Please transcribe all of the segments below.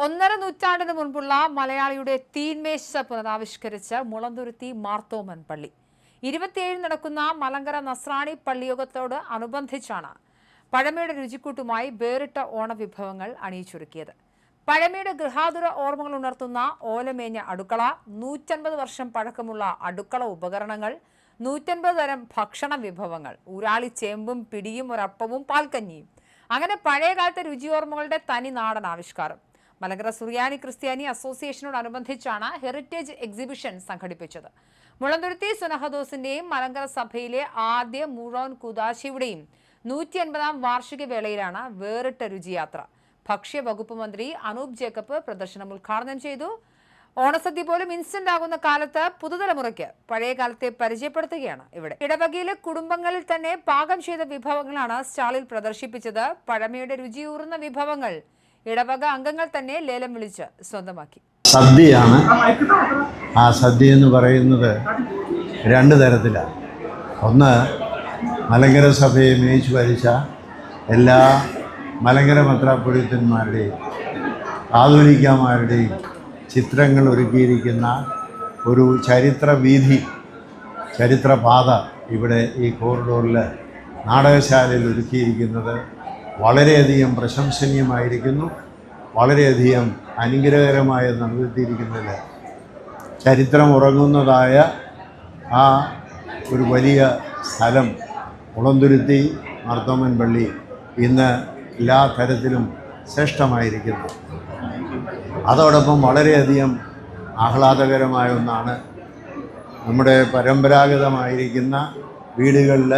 ഒന്നര നൂറ്റാണ്ടിന് മുൻപുള്ള മലയാളിയുടെ തീന്മേശ പുനരാവിഷ്കരിച്ച് മുളന്തുരുത്തി മാർത്തോമൻ പള്ളി 27 നടക്കുന്ന മലങ്കര നസ്രാണി പള്ളിയോഗത്തോട് അനുബന്ധിച്ചാണ് പഴമയുടെ രുചിക്കൂട്ടുമായി വേറിട്ട ഓണവിഭവങ്ങൾ അണിയിച്ചൊരുക്കിയത്. പഴമയുടെ ഗൃഹാതുര ഓർമ്മകൾ ഉണർത്തുന്ന ഓലമേഞ്ഞ അടുക്കള, 150 വർഷം പഴക്കമുള്ള അടുക്കള ഉപകരണങ്ങൾ, 150 തരം ഭക്ഷണ വിഭവങ്ങൾ, ഊരാളി ചേമ്പും പിടിയും ഒരപ്പവും പാൽക്കഞ്ഞിയും, അങ്ങനെ പഴയകാലത്തെ രുചിയോർമ്മകളുടെ തനി നാടൻ ആവിഷ്കാരം. മലങ്കര സുറിയാനി ക്രിസ്ത്യാനി അസോസിയേഷനോടനുബന്ധിച്ചാണ് ഹെറിറ്റേജ് എക്സിബിഷൻ സംഘടിപ്പിച്ചത്. മുളന്തുരുത്തി സുനഹദോസിന്റെയും മലങ്കര സഭയിലെ ആദ്യ മുഴോൻ കുദാശിയുടെയും 150-ാം വാർഷിക വേളയിലാണ് വേറിട്ട രുചിയാത്ര. ഭക്ഷ്യവകുപ്പ് മന്ത്രി അനൂപ് ജേക്കബ് പ്രദർശനം ഉദ്ഘാടനം ചെയ്തു. ഓണസദ്യ പോലും ഇൻസ്റ്റന്റ് ആകുന്ന കാലത്ത് പുതുതലമുറയ്ക്ക് പഴയ കാലത്തെ പരിചയപ്പെടുത്തുകയാണ് ഇവിടെ. ഇടവകയിലെ കുടുംബങ്ങളിൽ തന്നെ പാകം ചെയ്ത വിഭവങ്ങളാണ് സ്റ്റാളിൽ പ്രദർശിപ്പിച്ചത്. പഴമയുടെ രുചിയൂറുന്ന വിഭവങ്ങൾ ഇടവക അംഗങ്ങൾ തന്നെ ലേലം വിളിച്ച് സ്വന്തമാക്കി. സദ്യയാണ്. ആ സദ്യ എന്ന് പറയുന്നത് രണ്ട് തരത്തിലാണ്. ഒന്ന്, മലങ്കര സഭയെ മേയിച്ചു ഭരിച്ച എല്ലാ മലങ്കര മെത്രാപ്പൊലീത്തന്മാരുടെയും ആധുനികമാരുടെയും ചിത്രങ്ങൾ ഒരുക്കിയിരിക്കുന്ന ഒരു ചരിത്രവീഥി, ചരിത്രപാത ഇവിടെ ഈ കോറിഡോറിൽ നാടകശാലയിൽ ഒരുക്കിയിരിക്കുന്നത് വളരെയധികം പ്രശംസനീയമായിരിക്കുന്നു. വളരെയധികം അനുഗ്രഹകരമായി നടത്തിയിരിക്കുന്നതിൽ ചരിത്രം ഉറങ്ങുന്നതായ ആ ഒരു വലിയ സ്ഥലം മുളന്തുരുത്തി മാർത്തോമൻ പള്ളി ഇന്ന് എല്ലാ തരത്തിലും ശ്രേഷ്ഠമായിരിക്കുന്നു. അതോടൊപ്പം വളരെയധികം ആഹ്ലാദകരമായ ഒന്നാണ് നമ്മുടെ പരമ്പരാഗതമായിരിക്കുന്ന വീടുകളിൽ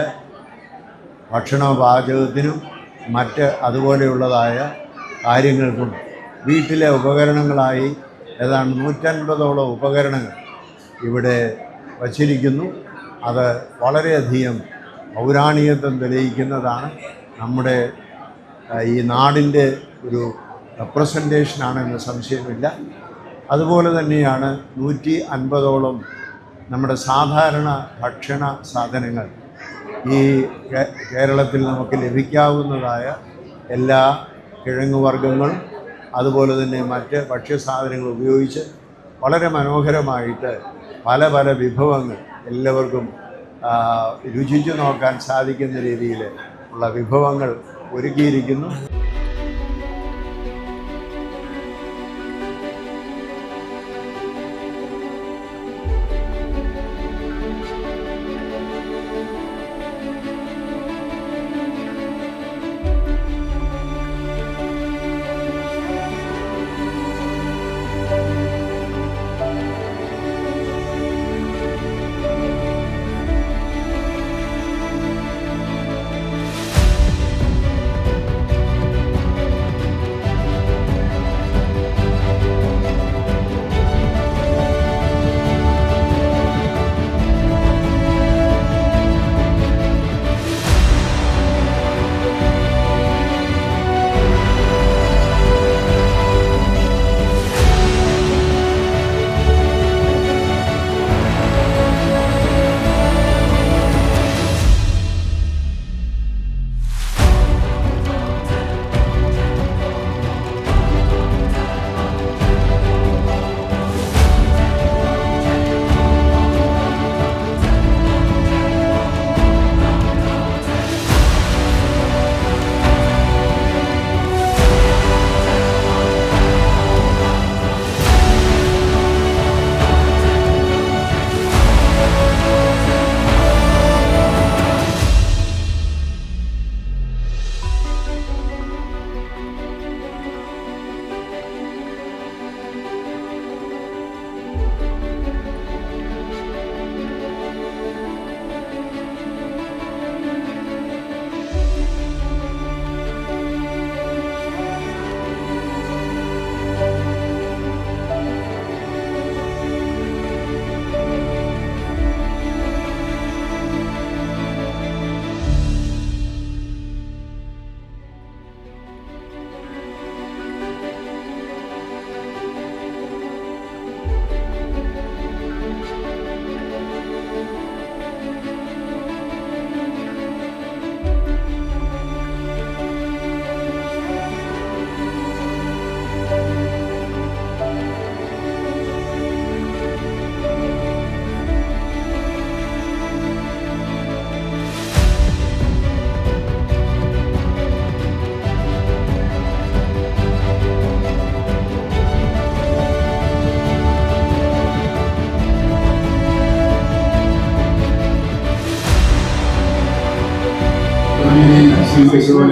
ഭക്ഷണ പാചകത്തിനും മറ്റ് അതുപോലെയുള്ളതായ കാര്യങ്ങൾക്കും വീട്ടിലെ ഉപകരണങ്ങളായി ഏതാണ്ട് 150ഓളം ഉപകരണങ്ങൾ ഇവിടെ വച്ചിരിക്കുന്നു. അത് വളരെയധികം പൗരാണികത്വം തെളിയിക്കുന്നതാണ്. നമ്മുടെ ഈ നാടിൻ്റെ ഒരു റെപ്രസെൻറ്റേഷനാണെന്ന് സംശയമില്ല. അതുപോലെ തന്നെയാണ് 150ഓളം നമ്മുടെ സാധാരണ ഭക്ഷണ സാധനങ്ങൾ ഈ കേരളത്തിൽ നമുക്ക് ലഭിക്കാവുന്നതായ എല്ലാ കിഴങ്ങുവർഗ്ഗങ്ങളും അതുപോലെ തന്നെ മറ്റ് ഭക്ഷ്യസാധനങ്ങൾ ഉപയോഗിച്ച് വളരെ മനോഹരമായിട്ട് പല പല വിഭവങ്ങൾ എല്ലാവർക്കും രുചിച്ചു നോക്കാൻ സാധിക്കുന്ന രീതിയിൽ ഉള്ള വിഭവങ്ങൾ ഒരുക്കിയിരിക്കുന്നു.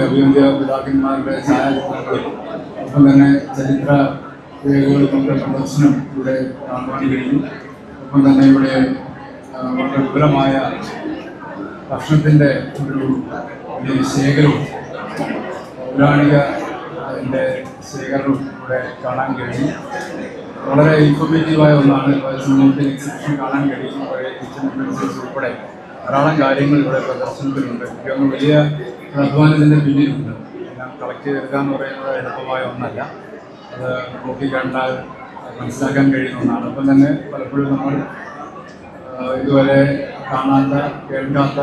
അഭിനന്ദ പിതാക്കന്മാരുടെ ഛായാചിത്രങ്ങളും ഒപ്പം തന്നെ ചരിത്ര രേഖകളുമൊക്കെ പ്രദർശനം ഇവിടെ കാണുവാൻ കഴിയും. ഒപ്പം തന്നെ ഇവിടെ വളരെ വിപുലമായ ഭക്ഷണത്തിൻ്റെ ഒരു വലിയ ശേഖരവും പൗരാണിക അതിൻ്റെ ശേഖരവും ഇവിടെ കാണാൻ കഴിയും. വളരെ ഇൻഫോർമേറ്റീവായ ഒന്നാണ്. സമൂഹത്തിൽ എക്സിബിഷൻ കാണാൻ കഴിയും. പഴയ കിച്ചൺ യൂണിവേഴ്സിറ്റീസ് ഉൾപ്പെടെ ധാരാളം കാര്യങ്ങൾ ഇവിടെ പ്രദർശനത്തിലുണ്ട്. ഇതൊന്നും വലിയ അധ്വാനത്തിൻ്റെ പിന്നിലുണ്ട്. എല്ലാം കളക്ട് ചെയ്തെടുക്കുക എന്ന് പറയുന്നത് എളുപ്പമായ ഒന്നല്ല. അത് നോക്കിക്കണ്ടാൽ മനസ്സിലാക്കാൻ കഴിയുന്ന ഒന്നാണ്. അപ്പം തന്നെ പലപ്പോഴും നമ്മൾ ഇതുവരെ കാണാത്ത കേൾക്കാത്ത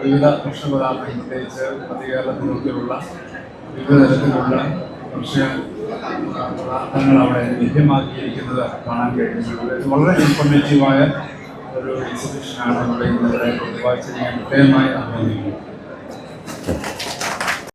വിവിധ ഭക്ഷണപദാർത്ഥങ്ങൾ, പ്രത്യേകിച്ച് മധ്യകേരളത്തിലൊക്കെയുള്ള വിവിധ തരത്തിലുള്ള ഭക്ഷ്യ പദാർത്ഥങ്ങൾ അവിടെ ലഭ്യമാക്കിയിരിക്കുന്നത് കാണാൻ കഴിയുന്നത് വളരെ ഇൻഫോർമേറ്റീവായ ഒരു എക്സിബിഷനാണ്. നമ്മുടെ ഇന്നത്തെ വായിച്ച് ഞാൻ പ്രത്യേകമായി അഭിനന്ദിക്കുന്നു.